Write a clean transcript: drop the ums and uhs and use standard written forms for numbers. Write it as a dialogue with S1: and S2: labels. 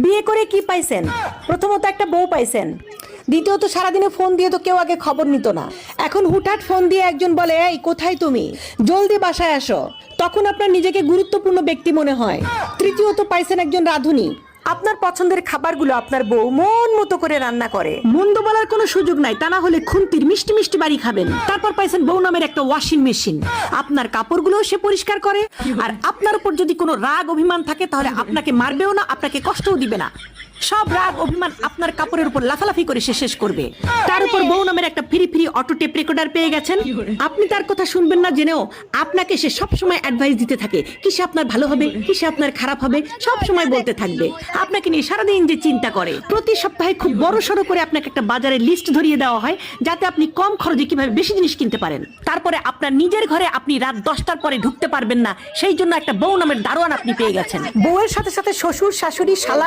S1: বিয়ে করে কি পাইছেন? প্রথমত একটা বউ পাইছেন, দ্বিতীয়ত সারাদিনে ফোন দিয়ে তো কেউ আগে খবর নিত না। এখন হুটহাট ফোন দিয়ে একজন বলে, এই কোথায় তুমি, জলদি বাসায় আসো, তখন আপনার নিজেকে গুরুত্বপূর্ণ ব্যক্তি মনে হয়। তৃতীয়ত পাইছেন একজন রাঁধুনি, আপনার পছন্দের খাবারগুলো আপনার বউ মন মতো করে রান্না করে, মন্দ বলার কোনো সুযোগ নাই, তা না হলে খুন্তির মিষ্টি মিষ্টি বাড়ি খাবেন। তারপর পাইছেন বউ নামের একটা ওয়াশিং মেশিন, আপনার কাপড়গুলো সে পরিষ্কার করে, আর আপনার উপর যদি কোনো রাগ অভিমান থাকে তাহলে আপনাকে মারবেও না, আপনাকে কষ্টও দিবে না। সব রাগ অভিমান আপনার কাপড়ের উপর লাফালাফি করে সে শেষ করবে। তার উপর বউ নামের একটা free free auto tape recorder পেয়ে গেছেন, আপনি তার কথা শুনবেন না জেনেও আপনাকে সে সব সময় অ্যাডভাইস দিতে থাকে, কিসে আপনার ভালো হবে, কিসে আপনার খারাপ হবে, সব সময় বলতে থাকবে। আপনাকে নিয়ে সারাদিন যে চিন্তা করে। প্রতি সপ্তাহে খুব বড় সড়ো করে আপনাকে একটা বাজারের লিস্ট ধরিয়ে দেওয়া হয়, যাতে আপনি কম খরচে কিভাবে বেশি জিনিস কিনতে পারেন। তারপরে আপনার নিজের ঘরে আপনি রাত 10টার পরে ঢুকতে পারবেন না, সেই জন্য একটা বউ নামের দারোয়ান আপনি পেয়ে গেছেন। বউয়ের সাথে সাথে শ্বশুর, শাশুড়ি, শালা